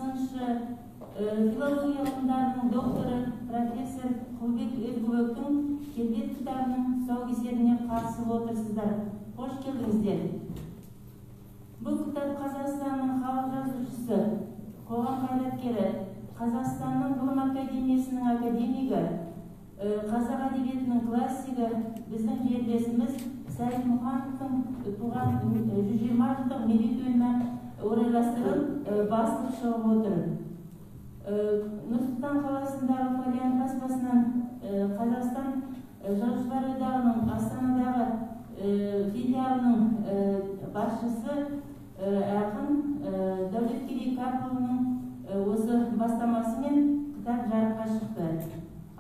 сыншы, филология ғылымдарының докторы профессор Құлбек Өзгөбектің келбет кітабының тұсаукесеріне қатысып отырсыздар. Қош келдіңіздер. Бұл кітап Қазақстанның халық жазушысы, қоғам қайраткері, Қазақстанның ғылым академиясының академигі, қазақ әдебиетінің классигі, біздің жерлесіміз Сәлім Мұхановтың туған 120 жылдық мерейтойына орайластырылып басылып шығып отыр. Нұр-Сұлтан қаласындағы Фолиан баспасынан Қазақстан Жазушылар одағының Астанадағы филиалының басшысы ақын Дәулеткерей Карпұлының осы бастамасымен кітап жарыққа шықты.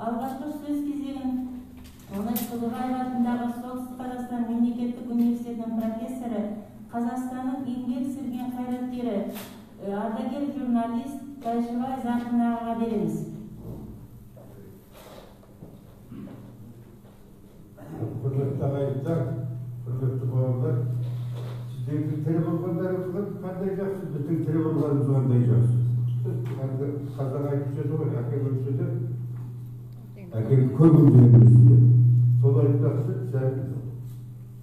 Алғашқы сөз кезегін Оңайқұлыбаев атындағы Солтүстік Қазақстан мемлекеттік университетінің профессоры, Қазақстанның еңбек сіңірген қайраткері, ардагер журналист Тайшыбай Зарқын ағаға береміз. Құрметті ағайындар, құрметті бауырлар, сіздердің тірі болғандарыңыз қандай жақсы, біздің тірі болғанымыз қандай жақсы. Қазақ айтып сөзі ғой, әке өлсе әкем көп өлсе сол айтпақшы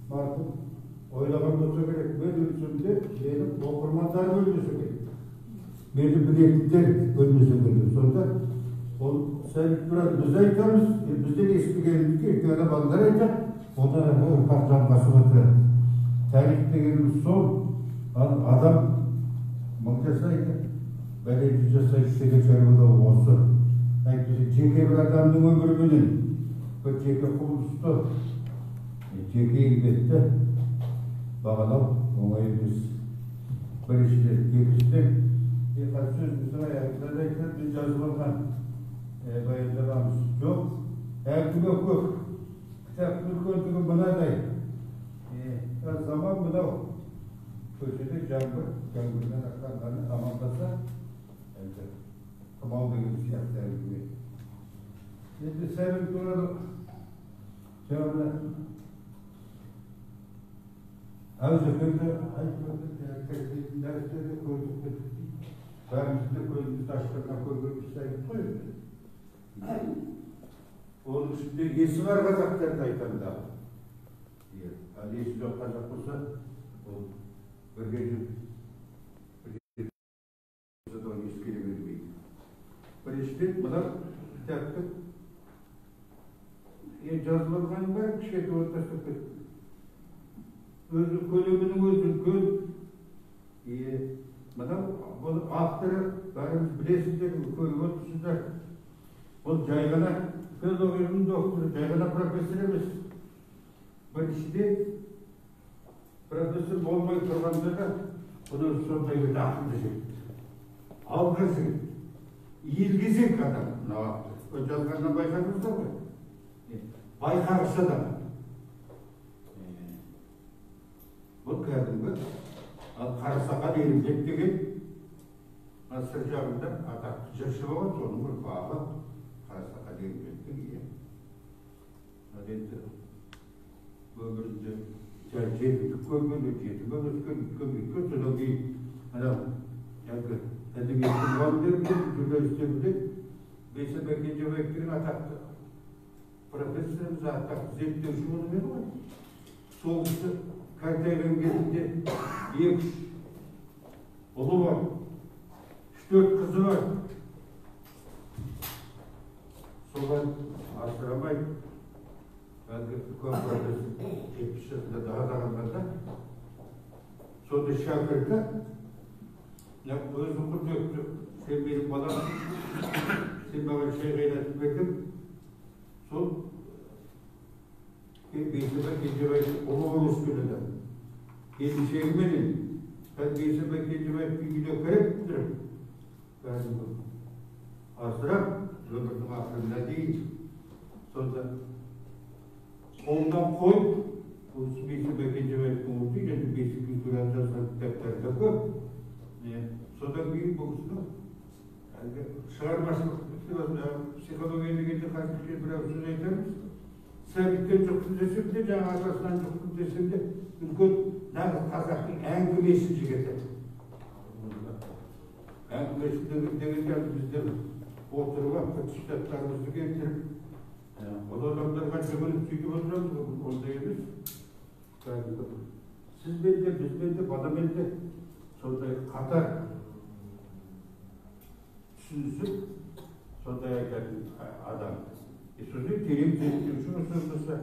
марқұм ойлаған болса керек, мен өлсемде менің оқырмандарым өлмесе керек, мені білетіндер өлмесе керек. Сонда ол сәлік біз айтамыз, бізден естігенімізге өйткені балалар айтады, одан ұрпақ жалғасып отырады. Тарих дегеніміз сол, адам мың жасайды, бәле 100 жасайды деген жайлы осы. Жеке бір адамның өміріменен, бір жеке құбылысты, жеке еңбекті бағалау оңай емес. Біріншіден, екіншіден, сөзіміздің аяғында да айтады, мен жазып алған баяндамамыз жоқ. Әңгіме көп, кітаптың үлкендігі мынадай. Заман мынау, көшеде жаңбырдан аққанғаны амандаса, қымау деген сияқты әңгіме. Енді сәлім туралы жаңағы әузекерді айтып кәсібетін дәрістерді көрдік кетіп, бәрімізді көзімізді ашқаннан көргенімізді айтып қойып. Оның ішінде есі бар қазақтарды айтамын. Ал есі жоқ қазақ болса, ол бірге жүріп, ескере бермейді. Біріншіден, мына кітаптың жазып алғаным бар, кішкентай ортасып кетті. Өзі көлемінің өзі үлкен. Бұл авторы бәріміз білесіздер, көріп отырсыздар. Бұл жай ғана филологияның докторы, жай ғана профессор емес. Біріншіден, профессор болмай тұрғанда да, бұны сондай бір ақылды жігіт. Алғы жігіт. Елгезек адам, мына автор. Жазғаннан байқадыңыздар ғой? Байқағыш адам. Бұл кәдімгі Қарасақал Ерімбет деген сыр жағында атақты жыршы болған, соның ұрпағы Қарасақал Ерімбеттің ие. Енді өмірінде жетістік көрген, жетімен өскен, өткен, содан кейін әдебиеттің мұғалімдері журналистерінде Бейсенбек Кенжебаев деген атақты профессорымыз, атақты зерттеуші болып еді ғой. Сол кісі қартайған кезінде 2-3 ұлы бар, 3-4 қызы бар. Солар асырамай, үлкен профессор 70 жасында daha қалғанда, сонда шәкірті өзім құрметті, сен менің балам, сен маған шай қайнатып бердің. Сол Бейсенбек Кенжебаевтың ұлы болып өскен адам. Келіншегіменен Бейсенбек Кенжебаевтың үйіне кіріп тұрып, кәдімгі асырап, өмірдің ақырына дейін. Сонда қолынан қойып, осы Бейсенбек Кенжебаевтың ұлы дейді, енді Бейсенбек туралы жазған кітаптары да көп. Содан кейін бұл кісіні шығармашылық психология дегенде қазір бір сөз айтамыз. Сәбиттен жұқтым десем де, жаңа атасынан жұқтым десем де, үлкен нағыз қазақтың әңгімесі жігіті. Әңгімесіндегі біздер отырып кітаптарымызды келтіріп, ол адамдарға жүгініп сөйтіп отырамыз, ондай емес. Сізбен де, бізбен де, баламен де сондай қатар түсінісіп, сондай айтатын адам. Сөзді терең зерттеуші болса,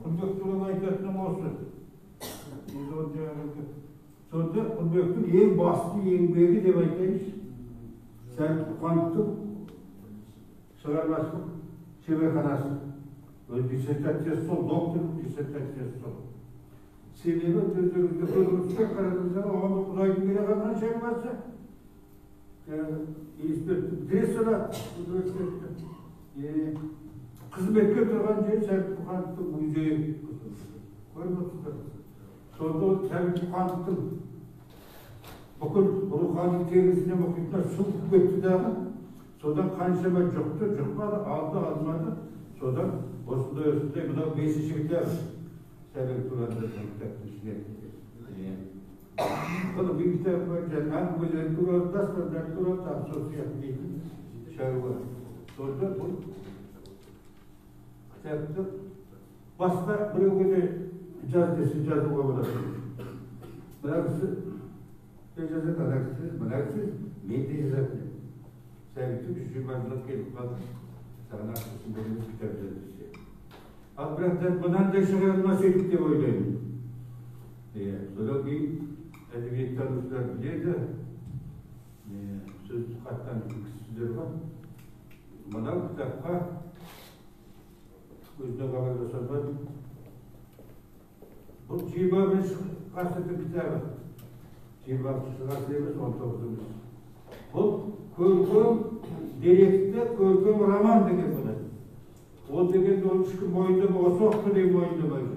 Құлбек туралы айтатыным осы. Сонда Құлбектің ең басты еңбегі деп айтайыншы, Сәбит Мұқановтың шығармашылық шеберханасы. Өз диссертациясы сол, докторлық диссертациясы сол. Себебі өздеріңізге көрініске қарадыңыздар, оған Құдайдың келе қалған шығармасы. Инспектор Дресселер, қызметке тұрған жер Сәбит Мұқановтың музейі. Көріп отырсыздар. Сонда Сәбит Мұқановтың бүкіл рухани теңізіне мұхитына суып кетті дағы. Содан қаншама жұқты, жұқпады, алмады. Содан осындай, мынау 5-ші кітап. Сәбит Мұқановтың кітаптың ішіне. Бұл бір кітап бар, әңгімелер туралы, дастандар туралы, сол сияқты дейтін шаруа. Сонда бұл кітапты басқа біреуге де жаз десе жазуға болады. Мына кісі жазады, мына кісі мен де жазатын. Сәбиттің 120 жыл келіп қалды. Саған ақысын бөліп кітап жаздырсе. Ал бірақ мынандай шығармас едік деп ойлаймын. Содан кейін әдебиеттанушылар біледі, сөз хаттан кісілер бар. Мынау кітапқа өзіне қалай жасалған. Бұл 20-ші ғасырдың кітабы. 20-ші ғасыр емес, 19-ші. Бұл көркем деректі, көркем роман деген болады. Ол дегенде ол ешкім мойындамай, осы оқты деп мойындамайды.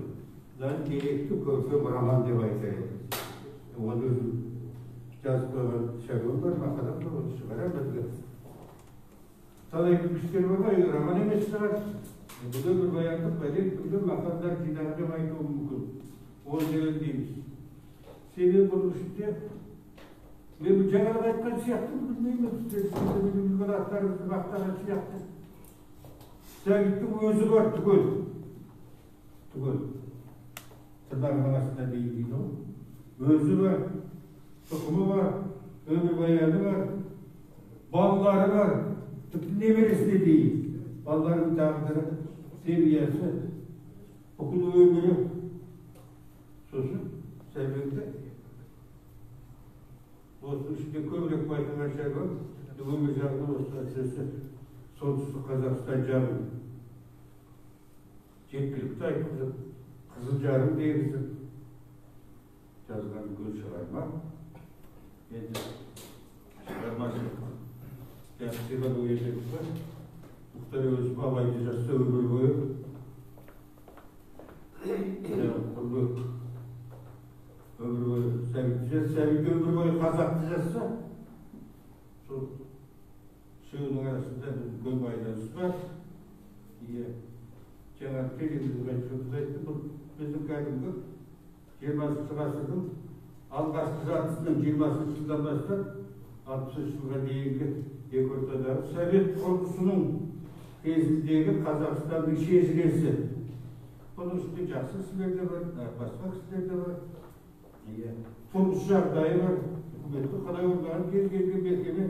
Деректі, көркем роман деп айтайын. Оны өзім жазып қойған шәгім бар, мақалам бар, оны шығарам бізге. Талай күшкер бар, роман емес шығар. Бұда бір баяндық бәлек түрлі мақалдар жинағын айтуы мүмкін. Ол деген дейміз. Себебі бұның ішінде мен жаңағы айтқан сияқты білмеймін. Сіздердің аттарыңызды мақтаған сияқты. Сәбиттің өзі бар түгел. Тырнағының астына дейін дейді ғой. Өзі бар, тұқымы бар, өмірбаяны бар, балалары бар, тіпті немересіне дейін. Балалардың тағдыры, семьясы, бүкіл өмірі. Сосын Сәбитті осы ішінде көбірек байқаған шаруа, өмір жағынан осы әсіресе солтүстік Қазақстан жағын жеткілікті айтып, қызыл жарым дегізіп жазған гүл шығарма. Енді шығармашылық жақсыға өйетеді бар. Мұхтар Әуезов абайды жазса өмір бойы. Құлбек өмір бойы Сәбитті жазса, Сәбит өмір бойы қазақты жазса, сол үшеуінің арасында көп байланыс бар. Жаңа телевизорда айтты, бұл біздің кәдімгі 20-шы ғасырдың алғашқы жартысының 20-шы жылдан бастап 60 жылға дейінгі екі ортадағы Совет құрылысының кезіндегі Қазақстанның шежіресі. Бұның үстінде жақсы кісілер де бар, басқа кісілер де бар. Тұрмыс жағдайы бар. Үкіметтің қалай болғанын келген мекеме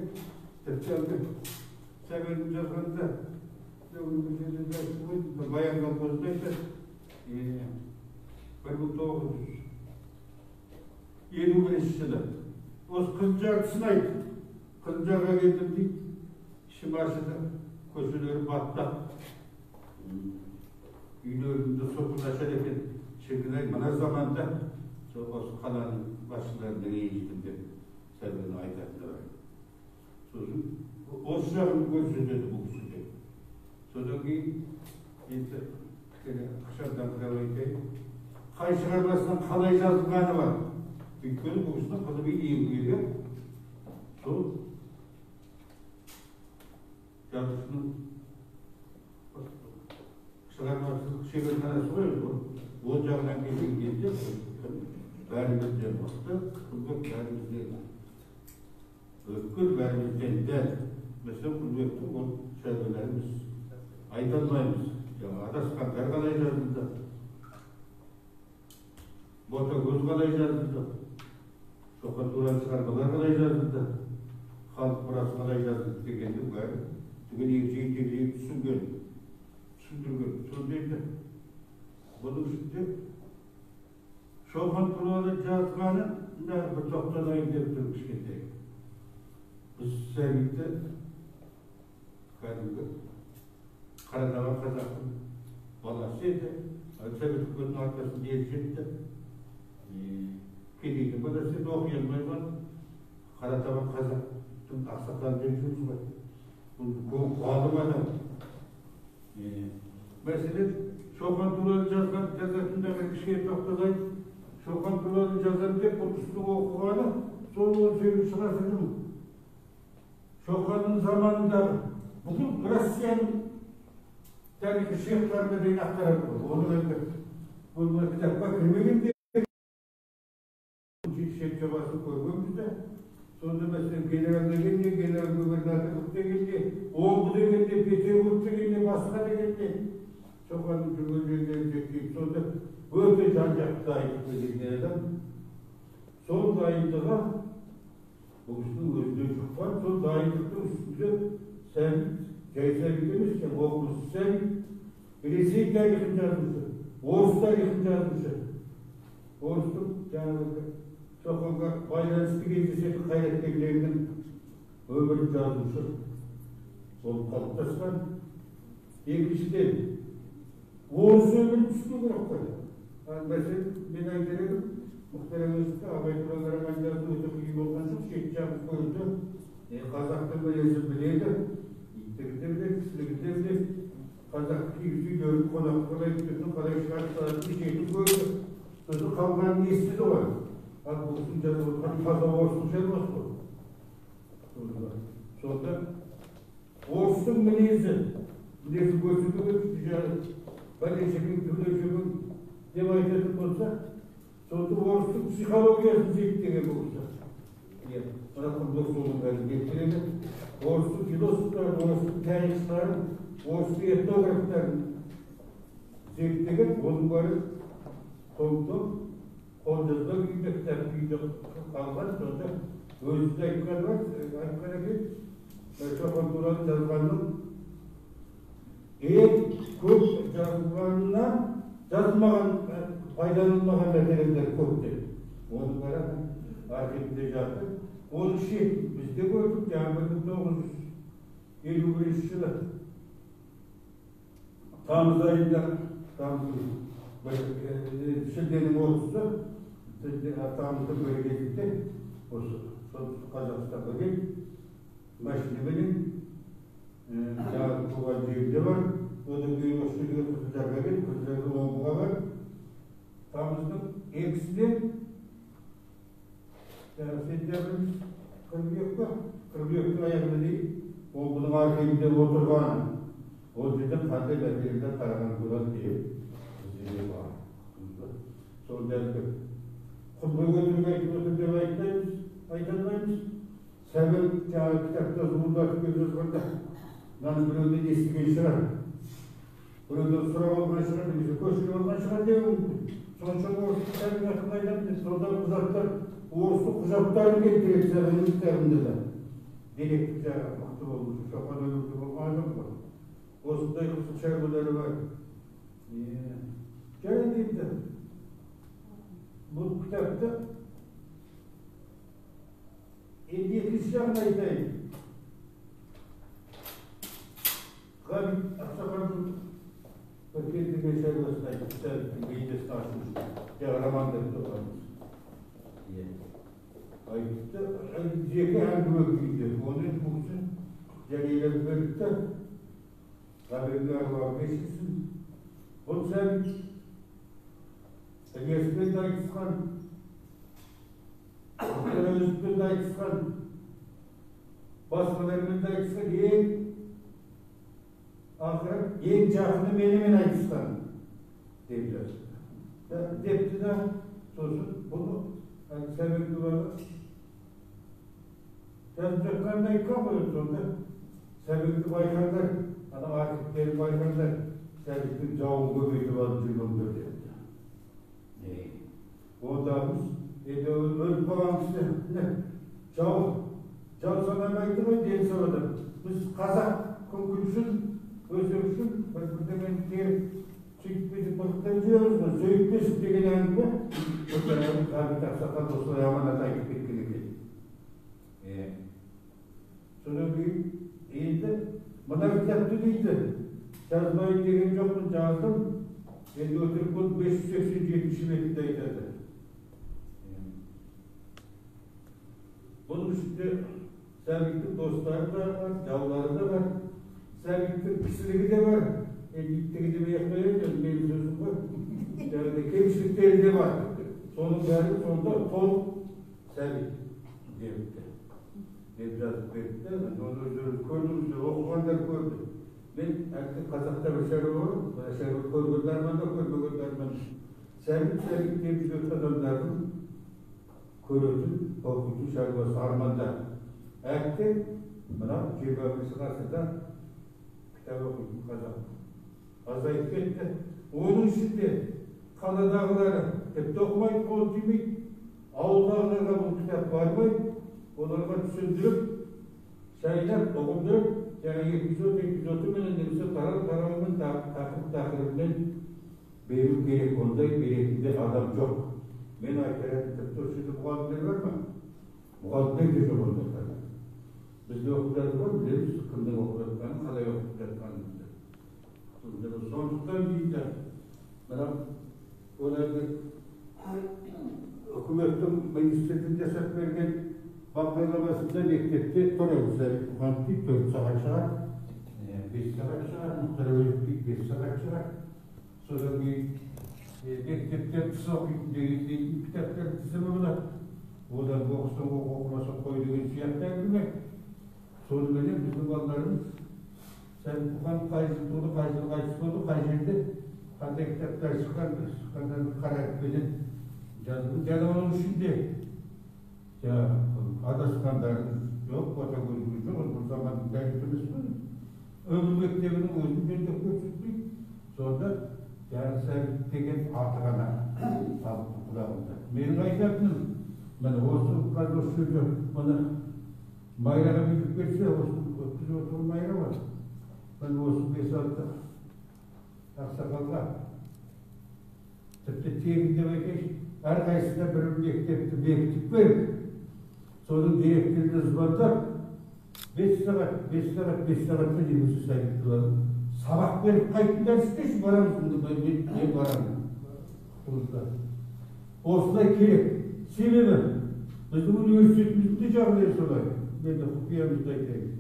тіпті Сәбит'ің жазғанда баян колхозында айтады. 1951 жылы осы Қызылжардың айтты. Қызылжарға келдім дейді, ішім ашыды, көшелері баттап, үйлерімді сұрқылдаса екен. Шіркін-ай, мына заманда осы қаланың басшыларына ренжідім деп Сәбит'ің айтатындары. Сосын осы жағын көрсетеді бұл кісіде. Содан кейін енді қышардан айтайын. Қай шығармасынан қалай жазылғаны бар. Өйткені бұл кісінің ғылыми еңбегі сол жазушының шығармашылық шеберханасы ғой. Ол жағынан келген кезде бәрімізден мықты, Құлбек бәрімізден ötkür verimizden de mesela Kulbek'te o şeylerimiz aytanmayız. Ya adaskan kargalayacağız da. Bota göz kalayacağız da. Sokak duran çıkarmalar kalayacağız da. Halk burası kalayacağız degendim var. Tügen irceyi düşündürgün. Söndürdü. Bunun üstünde Şokan Kural'ı cevaplarını bir toplanayım diye Türk şirketi. Biz sevgide Karadağ Kazak'ın balasıydı. Sevgide Kutlu'nun arkasında yetişti. Kediydi. Balasıydı okuyanmayı var. Karadağ Kazak'ın aksaktan dönüşümüz var. Bu bağlı adam. Mesela Şokan Kural'ı cevaplarında bir şey toplanayım. Şokan Kural'ı cevaplarında kutusunu okuyanı sonra söylüyor sırasını. Şokan'ın zamanında bugün Rusya'nın tabii şeyhlerine de aktarır. Bunu bir defa kırmayın diye şey çabası koyduğumuzda sonra mesela generalde geldi, general gubernatörlükte geldi, Oğuz'da geldi, Peterburg'da geldi, Baskı'da geldi. Şokan'ın cümleleri gelecekti. Sonra böyle cancak dahi edildi adam. Son dayılığa bu üstün özünü çok var. Son dayılıkta üstünde sen Ceyser demişken oğlusu sen Birisiyle yıkınacakmışsın. Oğuz'da yıkınacakmışsın. Oğuz'un yani Şokan'a bayrağı geçecek hayretlilerinin ömrünü yazmışsın. Onu kaptasından İkincisi değil. Oğuz'u ömrünü üstüne bırakıyor. Yani mesela ben ayderim muhterem Öztürk'te Abaytura'lara mancarda öteki gibi olan çok şey çabuk koydu. Kazak'ta böyle yazıp bileydi. İttirdi. Kazak'taki yüzü görüp konaklara gidiyorsun. Kadar şartlarını şeyini koydu. Sözü kavganın iyisi de var. Bak olsun canım, fazla olsun şey olsun. Sonra olsun mu neyse? Neyse götürüyor. Ben eşeğin devam edip olsa sonra olsun psikolojisi zevkleri olsa. Bana kunduz olunları getirelim. Olsun filozoflar, olsun tarihçiler, olsun etnografların zevkleri onları toplum Kondurda gidecekler, kalmaz sonra özde yıkar var, Ankara'da Şokan Kural'ın yazmanın көп жазылғанынан жазылмаған пайдаланылмаған мәселелер көп деп оны қарап архивте жатыр. Ол шет бізде көрдік жаңағы 1951 жылы тамыз айында шілденің 30-ы тамыздың бір кезінде осы солтүстік Қазақстанға келіп машинамен жаңағы туған жерде бар. Одан кейін осы жерге Қызылжарға келіп, Қызылжардың омбыға бар. Тамыздың 2-сінде сентябрь 42 па? 42-тің аяғында дейін омбының архивінде отырғаны. Ол жерден қандай мәселелер тараған болады деп бізде бар. Сонда құлбы деп айта алмаймыз. Сәбір жаңағы кітапта зұлымдатып келіп жазғанда мынаны біреуден естіген шығар. Біреуден сұрап алған шығар, немесе көшіріп алған шығар деуі мүмкін. Сонша орыс кітабын ақын айтамын, содан құжаттар, орыстың құжаттарын келтіреді сәбірдің кітабында да. Деректі жаңағы мықты болmuş, Шоқан өмірді болған адам бар. Осындай қысыл шәкілері бар. Және дейді, бұл кітапта 52 жағын айтайын. Ғабит Ақсақалдың бір кездеген шәруасын айтып, кітаптың бейнесін ашып, жаңағы романдарды тоқамыз. Айтыпты, жеке әңгіме күйді. Оның бұқсын жәнейлер бөлікті, ғабирдің арбағы бешкісін. Бұл сәбит, Ілеспен айтысқан, Öztürk'ün de айтысқан, басқалармен de айтысқан, ең жақыны менімен айтысқан деп жазды. Депті де сосын бұны сәбек туралы Yazıcaklarına yıkamıyor sonunda. Sebepli baykanlar, ana akıpleri baykanlar, sebepli cavun göbeği var, cülümdür dedi. O dağımız, öl bağımsız, cavun sana baydı mı diye sordu. Biz Kazak, Kumkuluşun, Özürüşün, ben diye çıkıp balıktan diyoruz mu? Söğütleşip de gelen gibi, bu dönemde tabi taksakal dostları yamana takip ettiğini gibi. Sonra bir iyiydi, bana kitaptı değildi. Yazmayı diyeceğim yok mu yazdım. Ben oturup bu 580-70 metreydi. Bunun üstünde sevgili dostları da var, yavruları da var. Sevgili pisliği de var. Elbette gidip yapmayacağız, benim sözüm var. Yani kemişlikleri de var. Sonunda kol sevgili diyebildi. Biraz bekle, onu gördüğümüzde okumanlar gördü. Ben artık Kazak'ta bir şey var, şey göndermem de göndermem. Sevgili diye bir dört adamlarım körüldü, korkutu, şerbası, harmanda. Erkek, bana Cebabisi karşısında kitap okudum Kazak. Azayıp gitti. Onun içinde Kalı dağları, hep dokumayıp kol gibi, Ağıl dağlarına bu kitap varmayıp, onlara düşündürüp, şeyler okundurup, yani epizodu menendimse tarafının takımından benim gerek onda gerekinde adam yok. Ben aykırı tıptırşıda muhabbetleri var mı? Muhabbetleri de yok onda. Bizde okudukları var mı? Biliriz, sıkımdan okuduklarını, kalay okuduklarını. Sonuçtan değil de, bana olayda hükümetin meclisinde ceset vergen baklamasında bekletti. Torayımızda hükümeti 4 saat çıkar, 5 saat çıkar, muhtarı ölüp 5 saat çıkar. Sonra bir beklettiler, kısa okuyup kitaplar dizimi buna. O da okumasın koyduğun fiyatlar gibi. Sonra böyle bizim ballarımız sen bu kayıcılığı, kayıcılığı, kanda kitaplar çıkan, karar benim canımın şimdi ya adaskanlarımız yok, kategorimiz yok, bu zaman dergimiz var. Ömür mektebinin özünü ben de götürdük. Sonra yani sen tegen artığına sağlıklı kulağında. Benim ayıcakım, ben olsun kadrosucu, bana bayrağı bir verse olsun, oturun bayrağı var. Ben olsun Besal'da aksakallar. Tıpkı tiyekinde ve her kaysında bir mektup verip sonra direktörünü zıbandak 5 saatte 20 sayı kılalım. Sabah verip kayıp derste şu varamız bunu ben varam. Olsa gerek. Sebebi bizim üniversitemizde cevabları soruyor. Ben de hukukiyamızdayım.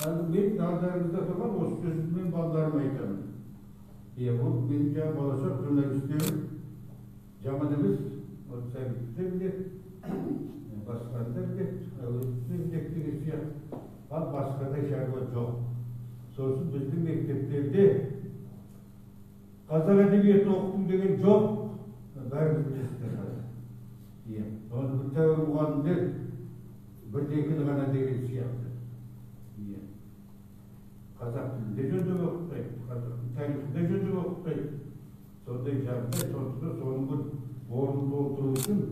Yani ben dağlarımızda falan o sözümün ballarıma yıkanım. Bu benim cevap olacak jurnalistlerim. Camadımız, o sevgili bilir. Başkanlar bilir. Öğretmenlikleri siyah. Bak başkada şerbet yok. Sorusu bizim mekteplerde Kazak Edebiyatı okudum degen çok. Ben bilirsin. Onu bu tevr muğandır. Bir dekil gana degen siyah. Kazak dilinde jönde okutayım. Tarihinde jönde okutayım. Sonunda icabında sonunda orunda olduğu için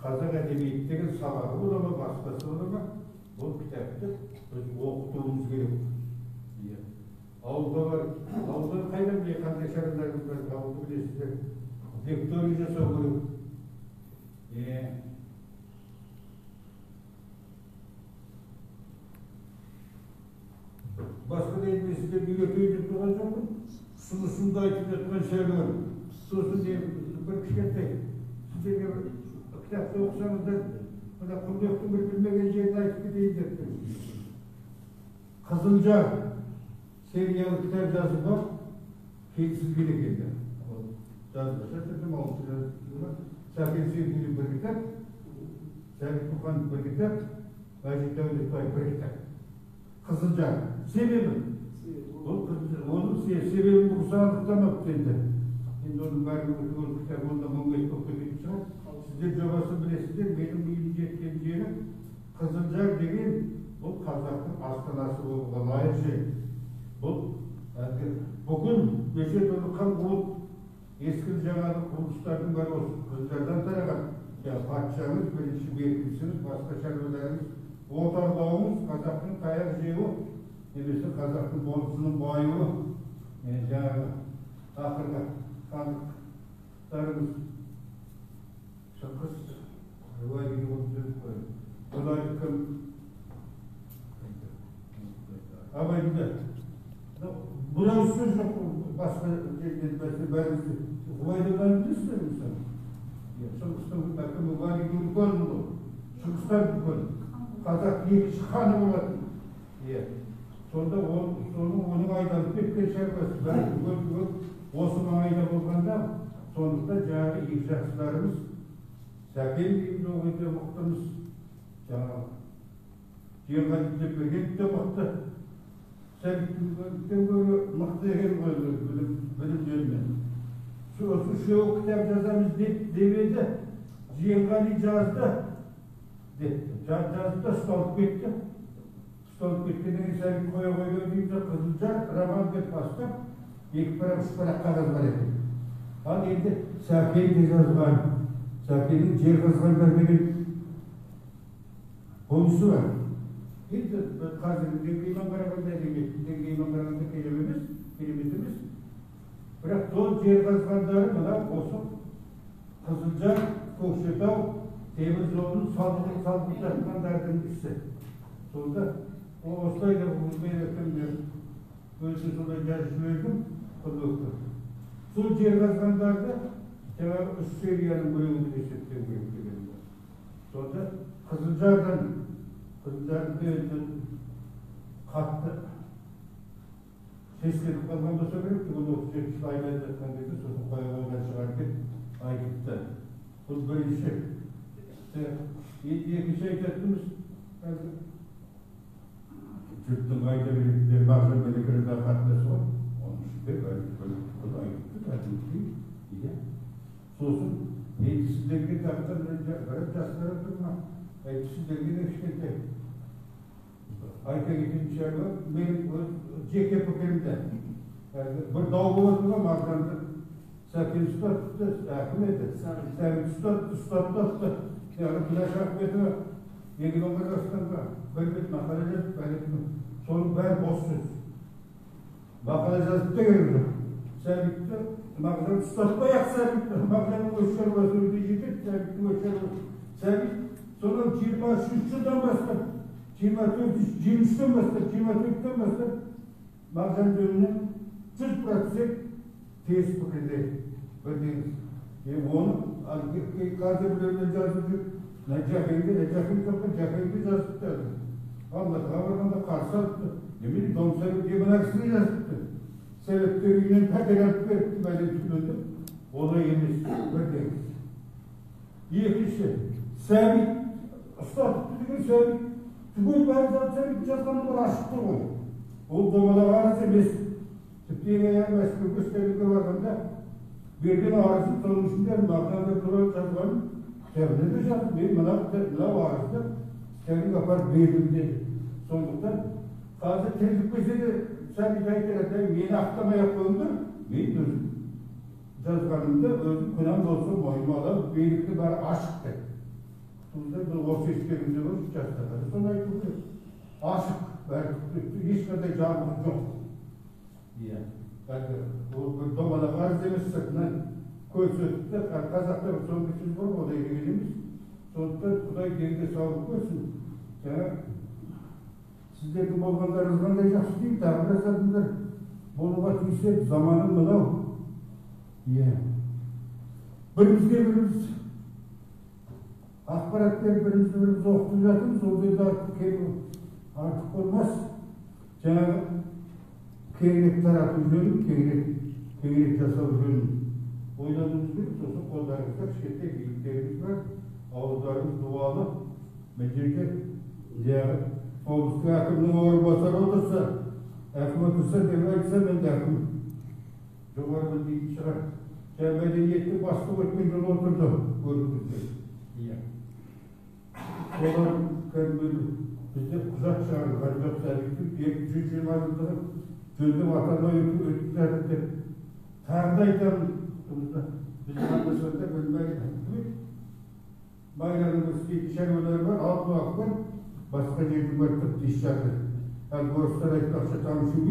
Kazak Edebiyatı sabahı olur ama başkası olur ama bu kitaptır. Biz okuduğumuz gerek. Avluda var. Avluda kaydan diye kardeşlerimlerimiz var. Avluda bilesizler. Vektörüce soğuyor. Başka da elbisinde bir götürecek olacak mı? Sunusunda ayıtılacak şeyler var. Sunusun diye bir kişiyetteyim. Size bir kitapta okusanız da bana kulu yoktu bir bilme geleceğine ait değildir. Kızılca seriyalı kitap yazı var. Keyifsiz bir ekildi. Yazmışlar, dedim oldular. Sakın sevgili bir kitap. Sergi Tukan bir kitap. Vacip Devlet Bay bir kitap. Kızılca. Sebebi. Onun sebebi bu sağlıktan öptüydü. Şimdi onun verdiği o kitap onda Mongol okuyup sizler cevabı bilesizler. Benim bilgi ettiğim yerim Kızılca dediğim бұл қазақтың астанасы болуға лайық жер. Бұл бүкіл неше түрлі қаңғылық ескі жаңағы құрылыстардың бәрі осы көздерден тараған. Патшаңыз, бірінші бекінісіңіз, басқа шаруаларыңыз, отарлауыңыз, қазақтың таяқ жеуі, немесе қазақтың болысының байуы, жаңағы ақырғы хандықтарымыз шыңғыс уәдеге болып жүріп қойды. Құдайды кім? Абайдың бұлай сөз жоқ, басқа жерден бәрімізді уәдедан білесіздер мысалы. Шыңғыстың әкімі уәдеге үлкен бұл. Шыңғыстан үлкен. Қазақ екінші ханы болатын. Сонда оның айдалып кеткен шаруасы бәрі түгел осы маңайда болғанда, сондықтан жаңағы екі жақсыларымыз Сәкен дейміз, ол кезде мықтымыз. Жаңағы Ерғали Тілепберген де мықты. Сәбиттен гөрі мықты деген білім жермен. Осы үшеуі кітап жазамыз деп еді. Ерғали жазды. Жазды да ұсталып кетті. Ұсталып кеткеннен кейін Сәбит қоя дейміз, Қызылжар роман деп бастап, екі парақ, үш парақ қағаз бар еді. Ал енді Сәкен де жазған. Сәкеннің Жерқазғандар деген повесі бар. Енді қазіргі деңгеймен қарағанда, әдебиеттің деңгеймен қарағанда керемет емес. Бірақ сол Жерқазғандары мына осы Қызылжар, Көкшетау, темір жолын салып жатқандардың ісі. Сонда осылай да мен өзім солай жазып жібердім, құдықтым. Сол Жерқазғандарды жаңағы үш серияның біреуін есептеу керек деген бар. Сонда Қызылжардың қатты сескеніп қалған болса керек, ол 37 жыл айланып жатқан кезде сосын қойған шығар деп айтыпты. Бұл бірінші. Екінші айтатынымыз жұрттың айда беретіндер мағжан Мәлекеге қатынасы бар. Оның ішінде айтыпты. Сосын сіздерге тағыдан жастары тұрма. Сіздерге де кішкентай. Айта кететін шаруа, менің жеке пікірімде. Бір дау болады ма, мағжанды Сәкен ұстатты, әкім еді. Сәбит ұстатты. Күләш Ахметова, Егемен Қазақстанға бір бет мақала жазып, соның бәрі бос сөз. Мақала жазып та керек жоқ. Сәбитті мағжан ұстатпай-ақ Сәбитті, мағжанның өз шаруасы өте жетеді, Сәбиттің өз шаруасы. Сәбит содан 23 жылдан бастап, 23-тен бастап, мағжан жөнінен 100% теріс пікірде бірдеңіз. Оны қазірлеріне жазып жүр, Жақенге жазып тұрды. Алматыға барғанда қарсы алыпты. Немесе Домсайып демонарсыны жазыпты. Сәбеттер үйінен пәтер алып беріпті, бәлем түлінді. Олай емес, бірдеңіз. Екінші, Сәбит ұстатыпты деген Сәбит. Түгел бәрі Сәбит жазғаны бір ашық тұр ғой. Ол домалақ арыз емес. Тіпті Мәскеу көштеруге барғанда берген арызын соның ішінде мағжандар туралы жазғанын кітабына да жазып, мен мынау арызды кітабын апарып бердім деді. Сондықтан қазір тіріліп келсе де Сәбит айтады, мені ақтамай-ақ қойыңдар, мен өзім жазғанымда өзім күнәм болса мойныма алам, менікі бәрі ашықты. Сонда бұл осы ескерімде бар, жастарға соны айту керек. Ашық бәрі, ешқандай жабығы жоқ. Ол бір домалақ арыз емес сыртынан көрсетті, қазақтар соңғы сөз бар, одай деген емес. Сондықтан Құдай денге саулық берсін. Сіздердің болғандарыңыз қандай жақсы деймін, тағы да жазатындар. Болуға тиісті заманың мынау. Бірімізге біріміз ақпарат беріп біріміз оқытып жатырмыз, ол жерде артық болмас. Жаңағы кеңірек тарату жөнін, кеңірек жасау жөнін ойлануымыз керек. Сосын қолдарыңызда кішкентай биліктеріміз бар, ауыздарымыз дуалы. Мен жерге облыстың әкімнің орынбасары отырса, әкім отырса деп айтса, мен де әкім жоғары білмейтін шығар. Мәдениеттің бастығы өткен жылы отырды, көріп Bizde kuzak çağırdı, Karacak Servis'in 320 yıldır gönlü vatana öyküler de tağdayken bizim arkadaşlarında bölümler bayramımız ikişer öner var, 6 vakit var. Başka yerden var tıp dişçileri. Yani borçlara ektakça tanışıyor.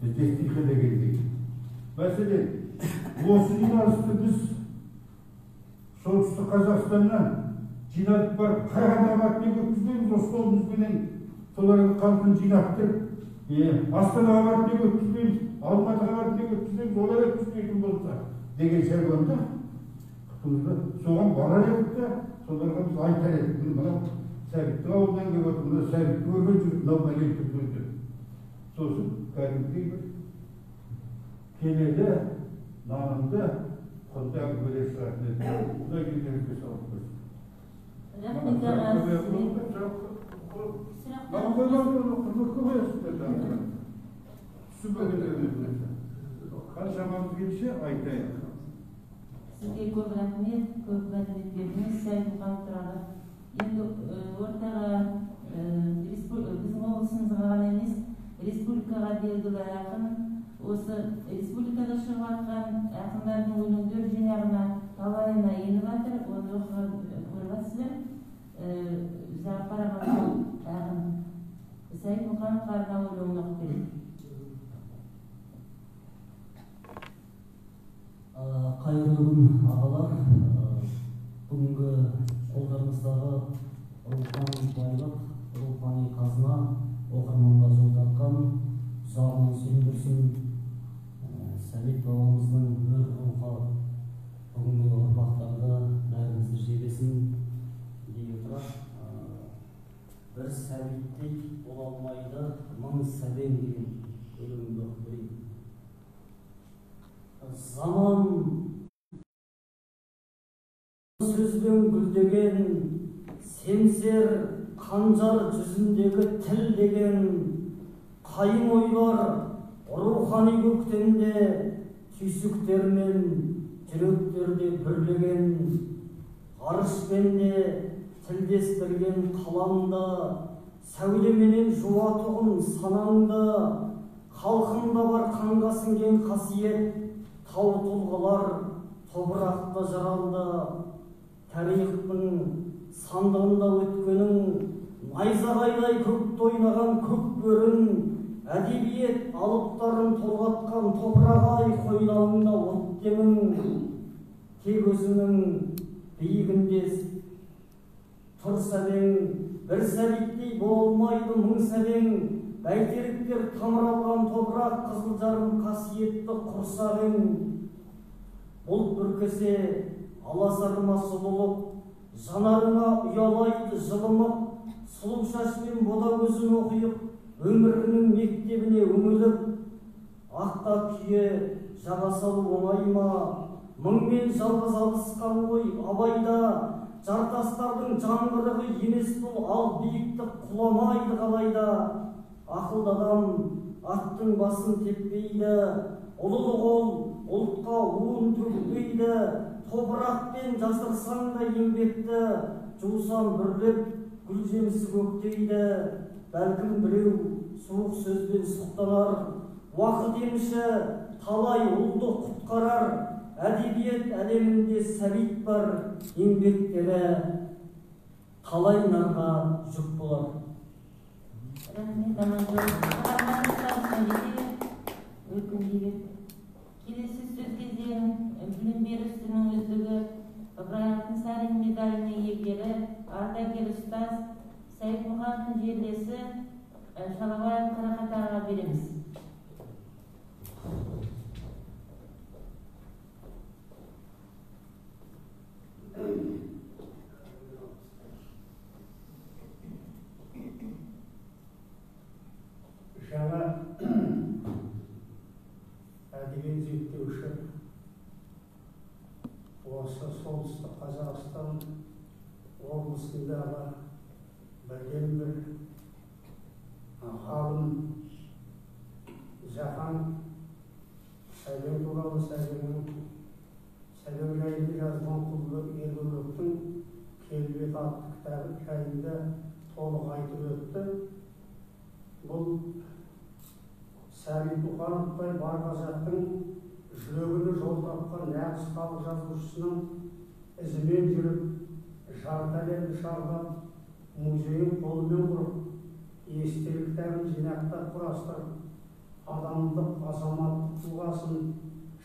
Biz destekle de geldik. Mesela bu 30 yıl arasında biz Soltüstü Kazakistan'dan cinayet var. Karadavat ne götürdüğümüz dostluğumuz bilen soların kalkın cinattır. Aslan Avat ne götürdüğümüz, Almat Avat ne götürdüğümüz, onlara götürdüğümüz olsa degen şey oldu. Kutumuzda soğan barar yapıp da sorularına biz aytar ettik. Bunu bana Servik'te avundan gibi oturumda Servik'te örgün çocuk navma gelip durdu. Soğusun, kalbim değil mi? Kenede, namında kontak böyle sıratlı. Buna gidelim bir sağlık olsun. Rahmet ağasını. Ben koymadım, kızı koyuyorsun da. Süper ödevler. Karşılamamız gelişe ayta yakın. Sizge көп рахмет, көп мәлімет бердіңіз, Сәйдулхан туралы. Енді ортаға біздің облысымызға ғана емес, республикаға белгілі ақын, осы республикада шығып жатқан ақындардың өлеңдер жинағына талайына еніп жатыр, оны көріп жатсыздар. Bizə қараған ақын Сәйдулхан Қарна өлеңін оқып береді. Қайырлы күн ағалар, бүгінгі қолдарыңыздағы рухани байлық, рухани қазына оқырманға жолдатқан ұзағынан сүйіндірсін Сәбит бабамыздың өр рухы бүгінгі ұрпақтарды бәрімізді жебесін дей отыра. Бір Сәбиттей бола алмайды, мың сәбең деген өлеңді оқып берейін. Zaman сөзбен гүлдеген, семсер қанжар жүзіндегі тіл деген қайың ойлар рухани көктемде түйсіктермен жүректерде бүрлеген, ғарышпен де тілдестірген қаламда сәулеменен жуатұғын санаңда, халқында бар қанға сіңген қасиет тау тұлғалар топырақта жаралды, тарихтың сандығында өткенің найзағайдай көкті ойнаған көк бөрін, әдебиет алыптарын толғатқан топырақ-ай қойнауыңда оттемің, тек өзіңнің биігінде тұр сәбең, бір сәбиттей болмайды мың сәбең, бәйтеректер тамыралған топырақ қызыл жарым қасиетті құрсағың, бұлт бүркесе аласарма сұлылық, жанарыңа ұялайды жылымық, сұлу шашпен бода көзін оқиып, өмірінің мектебіне үңіліп, ақта күйе жаға салу оңай ма, мыңмен жалғыз алысқан ғой абайда, жартастардың жаңғырығы емес бұл, ал биіктік құламайды қалайда. Ақылды адам аттың басын теппейді, ұлылы қол ұлтқа уын төгілмейді, топырақпен жасырсаң да еңбекті, жусан бүрлеп гүл жемісі көктейді. Бәлкім біреу суық сөзбен сұқтанар, уақыт емші талай ұлды құтқарар, әдебиет әлемінде Сәбит бар, еңбектері талай нарға жүк болар. Rahmet Amandol, келесі сөз кезең білім беру ісінің үздігі, Ыбырай Сарин медалінің иегері, ардагер ұстаз Сәйдулханның жерлесі Шалабаев Қарақатарға береміз. Жаңа әдебиет зерттеуші осы солтүстік Қазақстан облысындағы бірден бір ғалым Жахан Сәбең туралы Сәбең жайында жазған құлы Ергөбектің келбеті атты кітабы жайында толық айтып өтті. Бұл Сәбит Мұқановтай бар қазақтың жүрегіне жол тапқан нағыз халық жазушысының ізімен жүріп, жарты әлемді шарлап, музейін қолымен құрып, естелік кітабын жинақтап құрастырып, адамдық, азаматтық тұлғасын,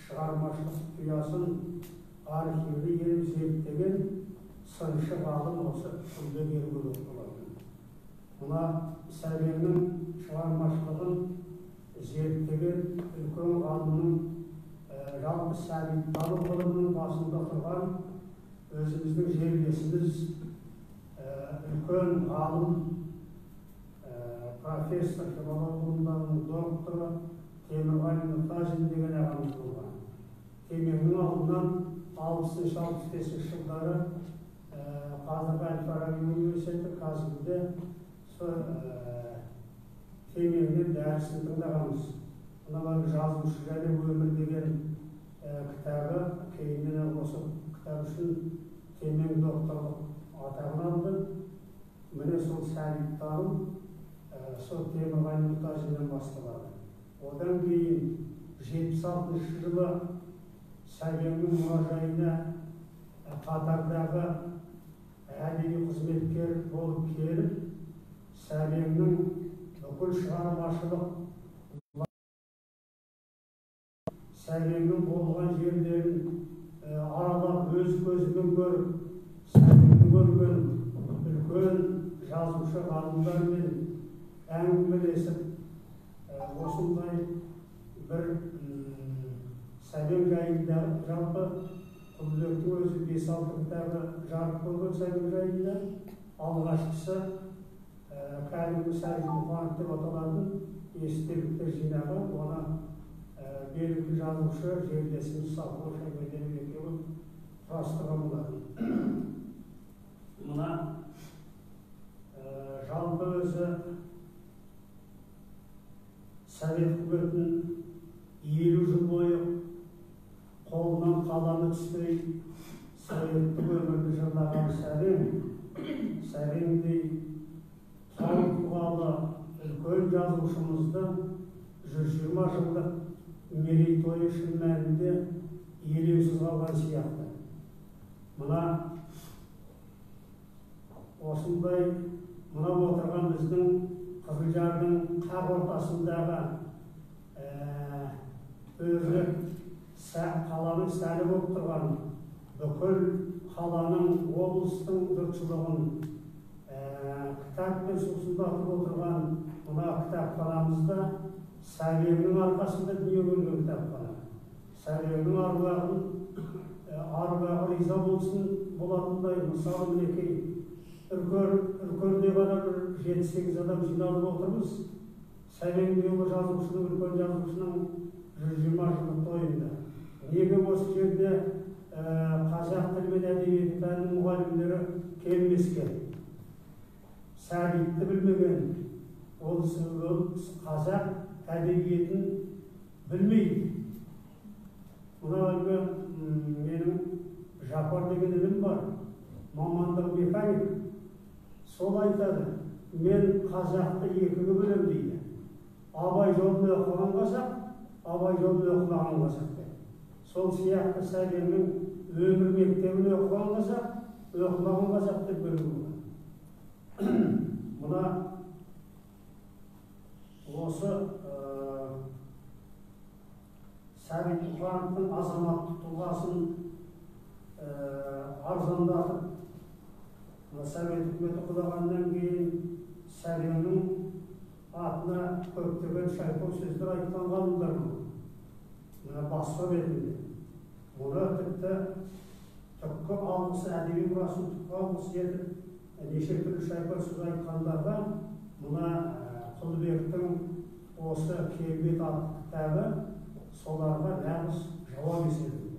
шығармашылық құпиясын архивді еліп зерттеген сыншы ғалым осы Құлбек Ергөлов болатын. Мына Сәбеңнің шығармашылығын зерттеген үлкен ғалымның жалпы сәбиттану ғылымының басында тұрған өзіміздің жерлесіміз үлкен ғалым, профессор, филология ғылымдарының докторы Темірғали Нұртазин деген ағамыз болған. Темірдің алдынан 60-65 жылдары қазіргі Әл-Фараби университеті қазірде Темірден дәрісін тыңдағанбыз. Мыналар жазушы және өмір деген кітабы, кейіннен осы кітап үшін Темір докторлық атағын алды. Міне сол сәбиттану сол Темірғали Нұртазиннен басталады. Одан кейін 76 жылы Сәбеңнің мұражайына Қатардағы әдеби қызметкер болып келіп, Сәбеңнің бүкіл шығармашылық, Сәбеңнің болған жерлерін аралап, өз көзімен көріп, Сәбеңді көрген үлкен жазушы ғалымдармен әңгімелесіп, осындай бір Сәбең жайында жалпы Құлбектің өзі 5-6 кітабы жарық көрген Сәбең жайында. Алғашқысы кәдімгі Сәбит Мұқанов деп аталатын естеліктер жинағы. Оны белгілі жазушы жерлесіміз Сапар Шаймерденов екеуі құрастырған болатын. Мына жалпы өзі Совет үкіметін 50 жыл бойы қолынан қаламы түспей советтік өмірді жырлаған Сәбеңдей тау тұлғалы үлкен жазушымызды 120 жылдық мерейтойы шын мәнінде елеусіз қалған сияқты. Мына осындай мынау отырған біздің Қызылжардың қақ ортасындағы өзі қаланың сәні болып тұрған бүкіл қаланың, облыстың жұртшылығын кітаппен сусындатып отырған мына кітапханамызда Сәбеңнің арқасында дүние көрген кітапхана. Сәбеңнің аруағы риза болсын болатындай, мысалы мінекей үркерде ғана бір 7-8 адам жиналып отырмыз. Сәбеңдегі жазушының, үлкен жазушының 120 жылдық тойында. Неге осы жерде қазақ тілі мен әдебиеті пәнінің мұғалімдері келмеске? Сәбитті білмеген, ол қазақ әдебиетін білмейді. Мына әлгі менің Жапар деген інім бар, мамандығы механик. Сол айтады, мен қазақты екіге бөлем дейді. Абай жолын оқыған қазақ, Абай жолын оқымаған қазақ дейді. Сол сияқты Сәбеңнің өмір мектебін оқыған қазақ, оқымаған қазақ деп бөлуге. Мына осы Сәбит Мұқановтың азаматтық тұлғасын арзандатып, Совет үкіметі құлағаннан кейін Сәбеңнің атына көптеген шайқау сөздер айтқан ғалымдар болды. Мына басшы ретінде. Мұны тіпті түпкі алғысы, әдеби мұрасын түпкі алғысы етіп, неше түрлі шайқау сөз айтқандарға мына Құлбектің осы келбет атты кітабы соларға нағыз жауап есебінде.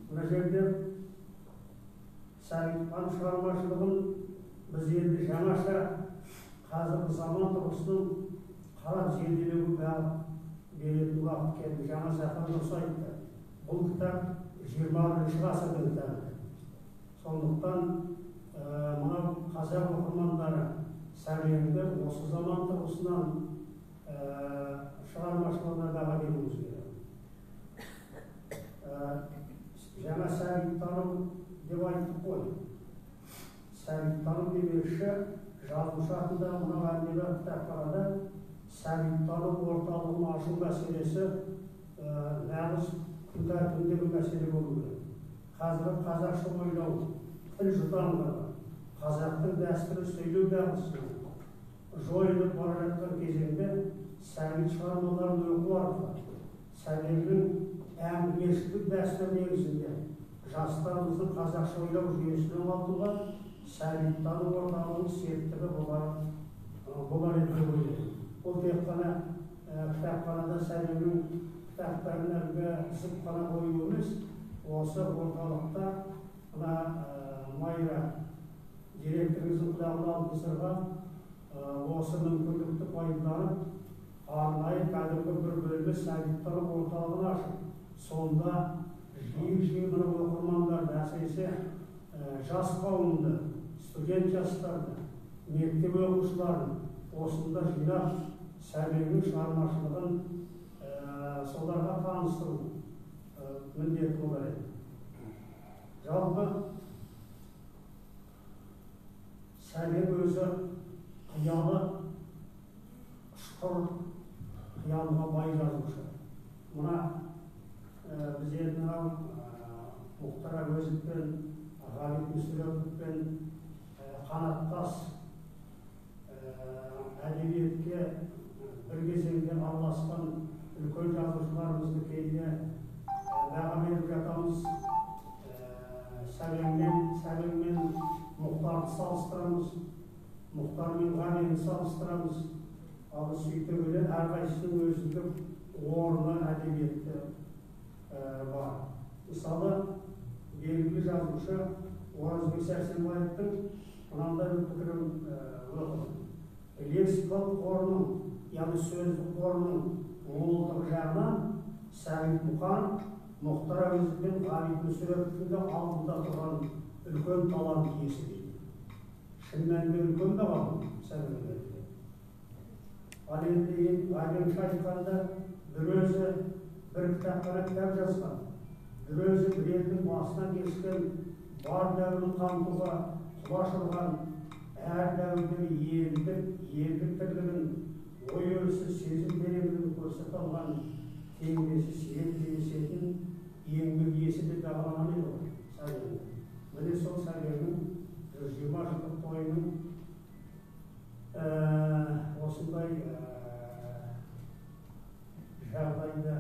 Мына жерде Сәбит Мұқанов шығармашылығын біз енді жаңаша қазіргі заман тұрғысынан қарап зерделеуге беретін уақыт келді. Жаңа Сахан дұрыс айтты. Бұл кітап 21 ғасырдың кітабы. Сондықтан мынау қазақ оқырмандары сәбеңді осы заман тұрғысынан шығармашылығына баға беруіміз керек. Жаңа сәбиттану деп айттық қой. Сәбиттану демекші жазушы атында мынау әңгіме кітапханада сәбиттану орталығын ашу мәселесі нағыз күн тәртібіндегі мәселе болу керек. Қазір қазақша ойлау, тіл жұтаңдығы, қазақтың дәстүрі сөйлеу дағдысы жойылып бара жатқан кезеңде сәбит шығармаларын оқу арқылы сәбидің әңгімешілік дәстүр негізінде жастарымыздың қазақша ойлау жүйесіне алуға сәбиттану орталығының септігі болар еді деп ойлаймын. Ол тек қана кітапханада сәбидің кітаптарын әлгі сып қана қою емес, осы орталықта мына Майра директорымыздың құлағына алып сырға осы мүмкіндікті пайдаланып арнайы кәдімгі бір бөлме сәбиттану орталығын ашып, сонда жиі мына оқырмандарды, әсіресе жас қауымды, студент жастарды, мектеп оқушыларын осында жинап сәбидің шығармашылығын соларға таныстыру міндеті болар еді. Жалпы сәбең өзі қиялы ұшқыр, қиялға бай жазушы. Мына біз енді Мұхтар Әуезовпен, Ғабит Мүсіреповпен қанаттас әдебиетке бір кезеңде араласқан үлкен жазушыларымызды кейде баға беріп жатамыз. Сәбеңмен Мұхтарды салыстырамыз, Мұхтар мен Ғабитті салыстырамыз. Ал сөйте келе әрқайсысының өзіндік орны әдебиетте бар. Мысалы, белгілі жазушы Оразбек Сәрсенбаевтың мынандай бір пікірін оқыдым. Лексикалық қорының, яғни сөздік қорының молдығы жағынан Сәбит Мұқан Мұхтар Әуезов пен Ғабит Мүсіреповтің де алдында тұрған үлкен талант иесі дейді. Шын мәнінде үлкен баға Сәбитке. Ал енді айрықша айтқанда бір өзі бір кітапхана кітап жазған, бір өзі бір елдің басынан кешкен бар дәуірін қамтуға құлаш ұрған, әр дәуірдегі елдік тірлігін, ой өрісі, сезім тереңдігін көрсете алған теңдесі сирек кездесетін еңбек иесі деп бағаланған еді ғой Сәбең. Міне сол Сәбеңнің 120 жылдық тойының осындай жағдайда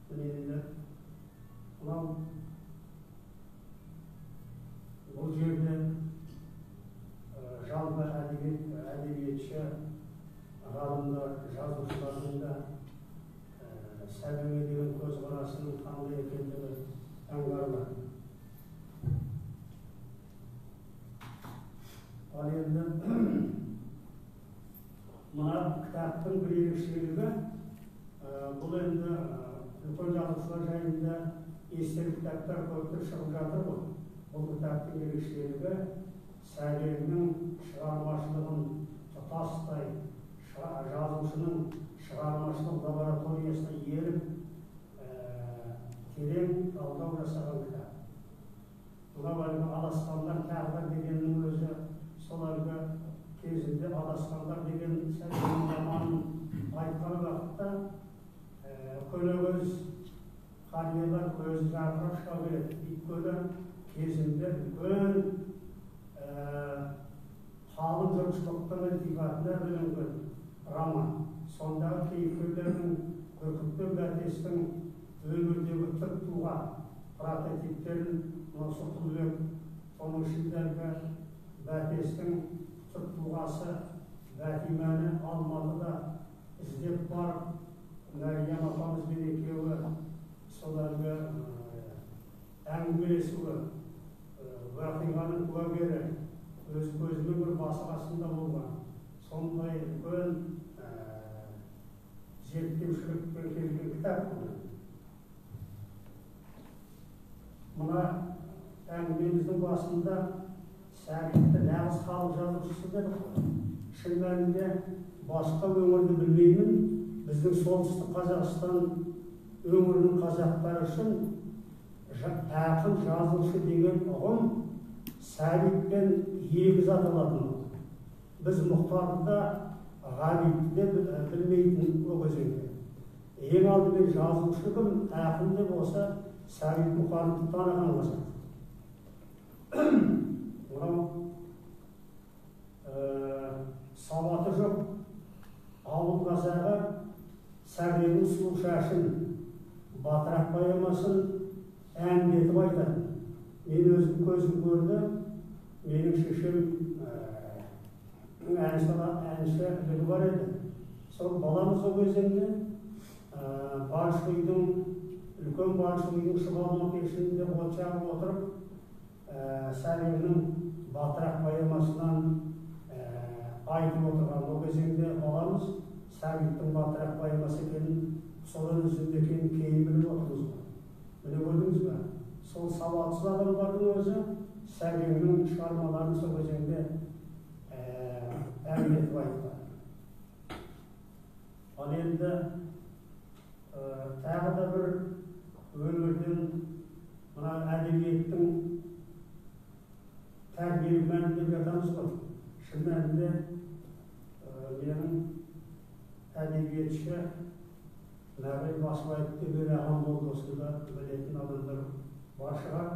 міне мынау бұл жерде жалпы әдебиетші ғалымдар, жазушылардың да Сәбеңге деген көзқарасының қандай екендігі аңғарылады. Ал енді мына кітаптың бір ерекшелігі, бұл енді үлкен жазушылар жайында естелік кітаптар көптеп шығып жатыр ғой. Бұл кітаптың ерекшелігі Сәбеңнің шығармашылығын тұтастай жазушының шығармашылық лабораториясына еріп терең талдау жасаған кітап. Мынау әлгі адасқандар тағдыр дегеннің өзі сол әлгі кезінде адасқандар деген Сәбеңнің романын айтқан уақытта көнекөз қариялар көзі жарқырап шыға береді. Өйткені кезінде үлкен қалың жұртшылықтың ілтипатына бөленген роман. Сондағы кейіпкерлердің Бүркітпен Бәтестің өмірдегі түп тұлға прототиптерін Сұлтанбек, соның ішіндегі Бәтестің түп тұлғасы Бәтиманы Алматыда іздеп барып, Мәриям апамызбен екеуі соларға әңгімелесуі, уақиғаның куәгері, өз көзінің бір басы қасында болған. Сондай үлкен зерттеушілікпен келген кітап. Мына әңгімеміздің басында Сәбитті нағыз халық жазушысы дедік қой. Шын мәнінде басқа өңірді білмеймін, біздің солтүстік Қазақстан өңірінің қазақтары үшін ақын жазушы деген ұғым Сәбитпен егіз аталатын. Біз Мұхтарды да Ғабитті де білмейтін о кезеңде. Ең алдымен жазушы кім, ақын деп болса Сәбит Мұқановты таныған қазақ. Мынау сауаты жоқ ауыл қазағы Сәбенің сұлу шашын, батырақ поэмасын әндетіп айтады. Мен өзім көзім көрді, менің шешем әншілігі бар еді. Сол баламыз о кезеңде үлкен Баршылыйдың шұбалма пешінде от жағып отырып, Сәбенің батырақ поэмасынан айтып отырған. О кезеңде баламыз Сәбиттің батырақ поэмасы екенін, содан үзінді екенін кейін біліп отырмыз ба? Міне көрдіңіз ба? Сол сауатсыз адамдардың өзі Сәбенің шығармаларын сол кезеңде әңгіметіп айтты. Ал енді тағы да бір өмірден мына әдебиеттің тәрбиелік мәнін деп жатамыз ғой. Шын мәнінде менің әдебиетші Нағи Басбаев деген ағам болды, осында білетін адамдар бар шығар.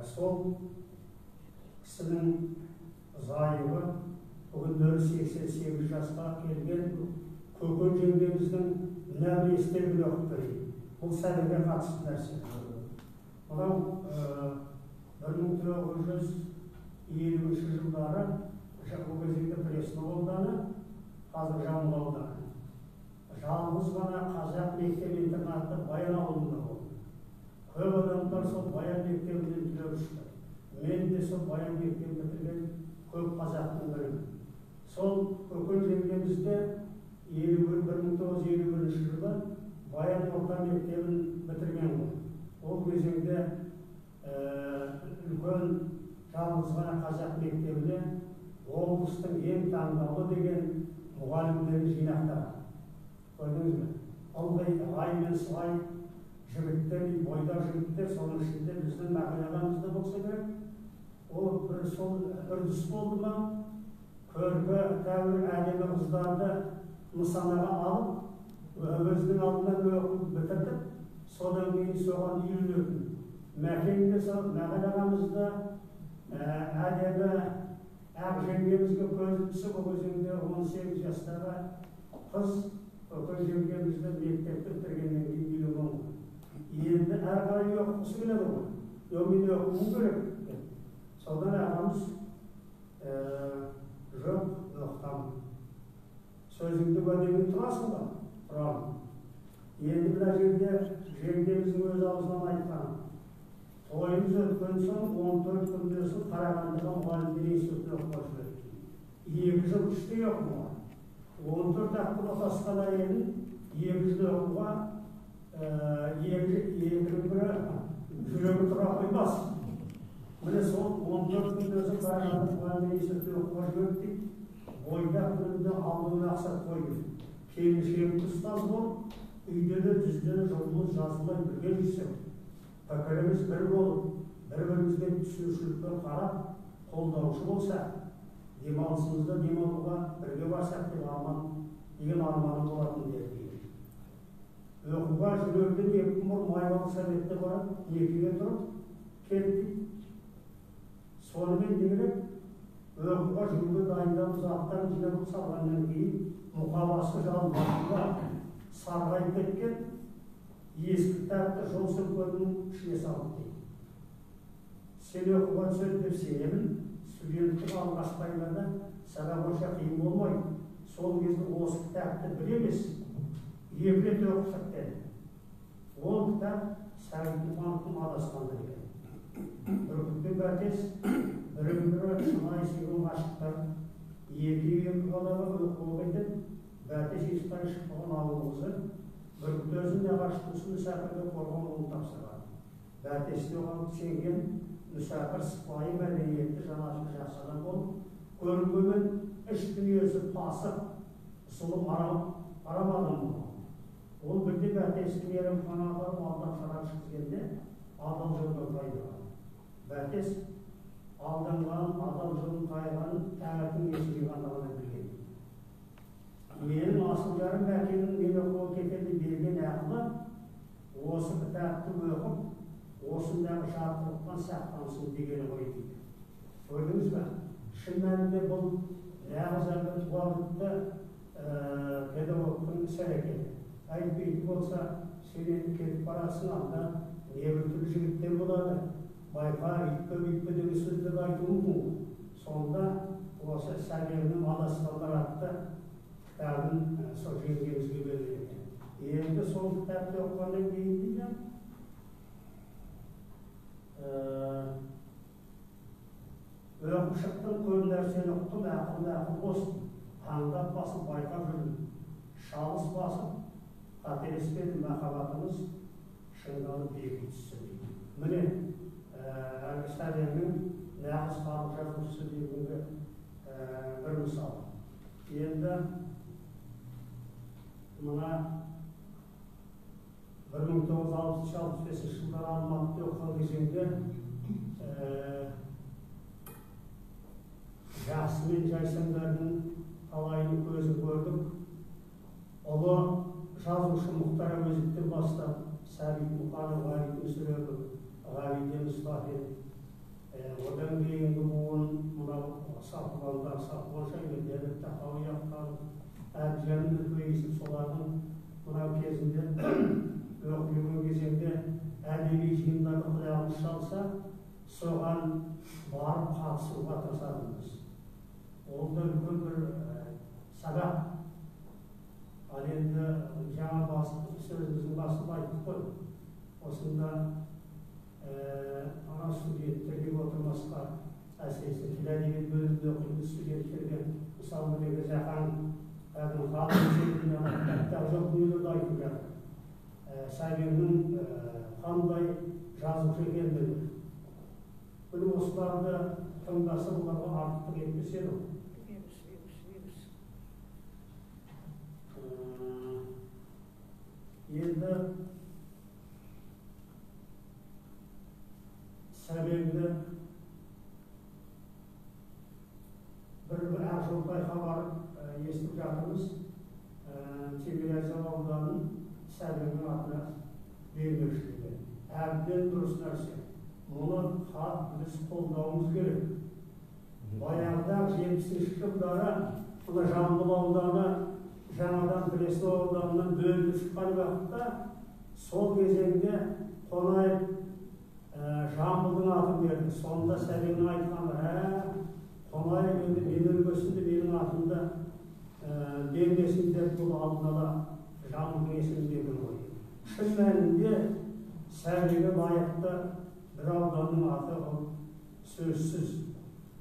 Сол кісінің зайыбы бүгін 88 жасқа келген Көкен жеңгеміздің нәбірестегін оқып берейін. Бұл Сәбиге қатысты нәрсе. Мынау 1950 жылдары бұл кезеңде Пресной ауданы, қазір Жамбыл ауданы. Жалғыз ғана қазақ мектеп-интернаты Баян ауылында болды. Көп адамдар сол Баян мектебінен түлеп ұшты. Мен де сол Баян мектебін бітірген көп қазақтың бірімін. Сол Көкен жеңгемізде 1951 жылы Баян орта мектебін бітірген ғой. Ол кезеңде үлкен жалғыз ғана қазақ мектебіне облыстың ең таңдаулы деген мұғалімдерін жинақтаған. Көрдіңіз бе? Ылғи Ғай мен Сылай жігіттер, бойдақ жігіттер, соның ішінде біздің Мәкен ағамыз да болса керек. Ол сол үрдіс болды ма? Көркі тәуір әдемі қыздарды нысанаға алып, өзінің алдынан оқып бітірдік, содан кейін соған үйленетін. Мәкен де сол Мәкен ағамызды әдемі ақ жеңгемізге көзі түсіп, ол кезеңде 18 жастағы қыз Көкен жеңгемізді мектепті бітіргеннен кейін үйленген. Енді әр қарай оқығысы келеді ғой. Мен оқуым керек. Содан ағамыз жоқ, оқытамын. Сөзіңді уәдеңді тұрасың ба? Тұрамын. Енді мына жерде жеңгеміздің өз аузынан айтқан. Тойымыз өткен соң 14 күннен соң Қарағандыға мұғалімдер институтына оқуға жіберді. 2 жыл іште оқуға. 14 ақыл отасқан әйелін 2 жыл оқуға жүрегі тұра қоймас. Міне сол 14 күннен соң Қарағанды мұғалімдер институтына оқуға жіберді. Бойдақ күнінде алдын ақсат қойды. Келіншегімді ұстаз болып, үйде де жүзде де жолымыз жазылмай бірге жүрсек. Пікіріміз бір болып, бір-бірімізге түсінушілікпен қарап, қолдаушы болсақ, демалысымызда демалуға бірге барсақ деген арманым болатын деді. Оқуға жүрерден 2 күн бұрын Майбалық Советте барып, некеге тұрып, кеттік. Сонымен дегенек, оқуға жүруге дайындалып, аттан жинап салғаннан кейін, мұқабасы жалынбасында сарғайып кеткен ескі кітапты жол сөмкенің ішіне салып дейді. Сен оқуға түседі деп сенемін, студенттің алғашқы айларда сабақ онша қиын болмайды. Сол кезде осы кітапты бір емес, 2 рет оқысақ деді. Ол кітап Сәбит Мұқановтың адасқаны екен. Бүркітпен бәтес, бірін-бірі шынайы сүйген ғашықтар, 2 балаға оқуға кетеді, бәтес ешқай шықпаған ауылымызы, бүркіт өзін нағашысы мүсәпірге қорған ұлын тапсырған. Бәтесте оған сенген мүсәпір сыпайы мәдениетті жанашыр жақсы адам болып, көрінбеген іш дүниесі пасық, сұлы арамадым болған. Ол бірде бәтестің мейрамханадан алдан шарап шыққанда адал жолға тайған. Бәтес алданған, адал жолын тайғанын тәңірдің есіне ғана білген. Менің асыл жарым Мәкеннің мені қол кетерде берген ақылы осы кітапты оқып, осындағы жарқылықтан сақтансын дегені ғой дейді. Көрдіңіз бе? Шын мәнінде бұл нағыз әлгі туалытты педагогтың іс-әрекеті. Айтпайтын болса, сен енді кетіп барасың, анда небір түрлі жігіттер болады. Байқа, үйтпе деген сөздерді айтуы мүмкін. Сонда осы Сәбеңнің Адасқандар атты кітабын сол жеңгемізге берген. Енді сол кітапты оқығаннан кейін дейді, өкіп шықтым, көп нәрсені ұқтым, ақыл қостым. Аңдап басып байқап жүрдім. Шалыс басып, қателеспеді махаббатымыз шыңдалып беки түсті дейді. Міне, әлгі Сәбеңнің нағыз халық жазушысы дегенге бір мысал. Енді мына 1960-65 жылдар Алматыда оқыған кезеңде жақсы мен жайсаңдардың талайының көзін көрдік. Ұлы жазушы Мұхтар Әуезовтен бастап Сәбит Мұқанов, Ғабит Мүсірепов, Ғабит Мұстафин, одан кейінгі буын мынау Сапуандар, Сапуан Шайбендеров, Тахауи Ақтанов, Әбдіжәміл Нұрпейісов, солардың мынау кезінде оқып жүрген кезеңде әдеби жиындарға құлағымыз шалса, соған барып қатысуға тырысатынбыз. Ол да үлкен бір сабақ. Ал енді жаңа сөзіміздің басында айттық қой. Осында ана студенттерге отырмасқа, әсіресе тіл әдебиет бөлімінде оқитын студенттерге, мысалы мына Жақан ғалым шетінде кітап жоқ дүниелерді айтып жатыр. Сәбеңнің қандай жазушы екендігі. Бұл осыларды тыңдаса оларға артық етпес еді. Енді Сәбеңді бір Ақжолтай хабар естіп жатырмыз. Тимирязев ауданын Сәбеңнің атына бермекшілігі. Әбден дұрыс нәрсе. Мұны біз қолдауымыз керек. Баяғыда 70-ші жылдары мына Жамбыл ауданы жаңадан Пресло ауданынан бөлініп шыққан уақытта сол кезеңде Қонаев Жамбылдың атын берді. Сонда Сәбеңнің айтқаны, Қонаев енді мен өлгесінде менің атымды бермесін деп бұл алдына Жамбылдың есімін берген ғой. Шын мәнінде Сәбеңге лайықты бір ауданның аты ол сөзсіз.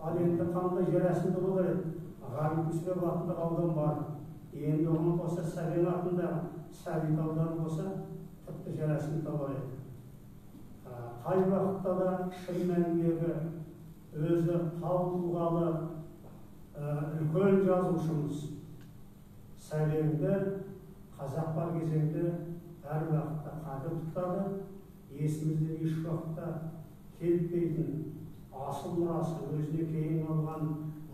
Ал енді қандай жер асында болар еді? Ғабит Мүсірепов атындағы аудан бар. Енді оған қоса Сәбең атындағы Сәбит ауданы болса, тіпті жер асында бар еді. Қай уақытта да шын мәніндегі өзі тау тұлғалы үлкен жазушымыз Сәбеңді қазақ бар кезеңде әр уақытта қадір тұтады. Есімізде еш уақытта келтпейтін асыл мұрасы, өзіне кейін алған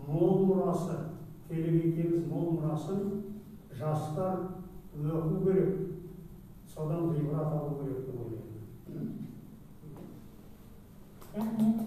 мол мұрасы, келебейтеміз мол мұрасын жастар оқу керек. Содан ғибрат алу керек деп ойлаймын. Рахмет.